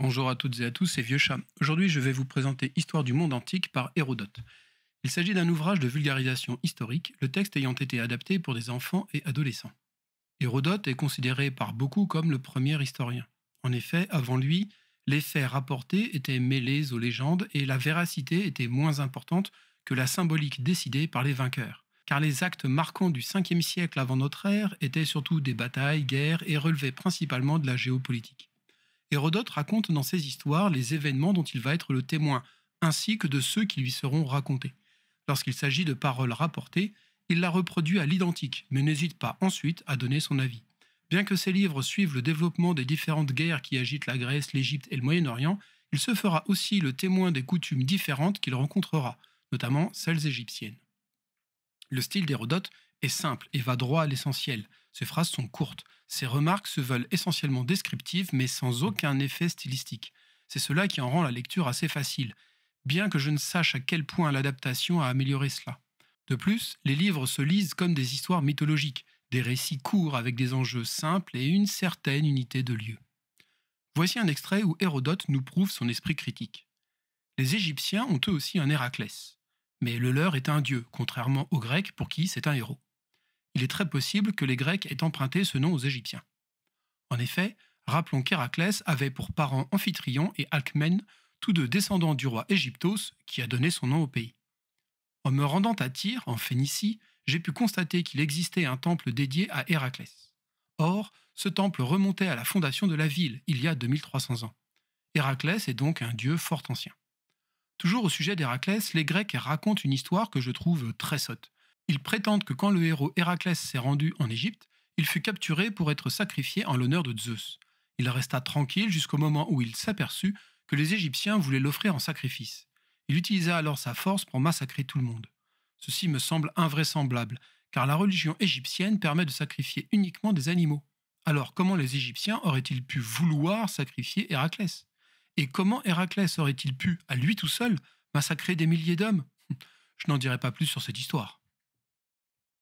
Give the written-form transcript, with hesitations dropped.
Bonjour à toutes et à tous, c'est Vieux Chat. Aujourd'hui, je vais vous présenter Histoire du monde antique par Hérodote. Il s'agit d'un ouvrage de vulgarisation historique, le texte ayant été adapté pour des enfants et adolescents. Hérodote est considéré par beaucoup comme le premier historien. En effet, avant lui, les faits rapportés étaient mêlés aux légendes et la véracité était moins importante que la symbolique décidée par les vainqueurs. Car les actes marquants du 5e siècle avant notre ère étaient surtout des batailles, guerres et relevaient principalement de la géopolitique. Hérodote raconte dans ses histoires les événements dont il va être le témoin, ainsi que de ceux qui lui seront racontés. Lorsqu'il s'agit de paroles rapportées, il la reproduit à l'identique, mais n'hésite pas ensuite à donner son avis. Bien que ses livres suivent le développement des différentes guerres qui agitent la Grèce, l'Égypte et le Moyen-Orient, il se fera aussi le témoin des coutumes différentes qu'il rencontrera, notamment celles égyptiennes. Le style d'Hérodote est simple et va droit à l'essentiel. Ses phrases sont courtes. Ses remarques se veulent essentiellement descriptives, mais sans aucun effet stylistique. C'est cela qui en rend la lecture assez facile, bien que je ne sache à quel point l'adaptation a amélioré cela. De plus, les livres se lisent comme des histoires mythologiques, des récits courts avec des enjeux simples et une certaine unité de lieu. Voici un extrait où Hérodote nous prouve son esprit critique. Les Égyptiens ont eux aussi un Héraclès, mais le leur est un dieu, contrairement aux Grecs pour qui c'est un héros. Il est très possible que les Grecs aient emprunté ce nom aux Égyptiens. En effet, rappelons qu'Héraclès avait pour parents Amphitryon et Alcmène, tous deux descendants du roi Égyptos qui a donné son nom au pays. En me rendant à Tyr, en Phénicie, j'ai pu constater qu'il existait un temple dédié à Héraclès. Or, ce temple remontait à la fondation de la ville, il y a 2300 ans. Héraclès est donc un dieu fort ancien. Toujours au sujet d'Héraclès, les Grecs racontent une histoire que je trouve très sotte. Ils prétendent que quand le héros Héraclès s'est rendu en Égypte, il fut capturé pour être sacrifié en l'honneur de Zeus. Il resta tranquille jusqu'au moment où il s'aperçut que les Égyptiens voulaient l'offrir en sacrifice. Il utilisa alors sa force pour massacrer tout le monde. Ceci me semble invraisemblable, car la religion égyptienne permet de sacrifier uniquement des animaux. Alors comment les Égyptiens auraient-ils pu vouloir sacrifier Héraclès? Et comment Héraclès aurait-il pu, à lui tout seul, massacrer des milliers d'hommes? Je n'en dirai pas plus sur cette histoire.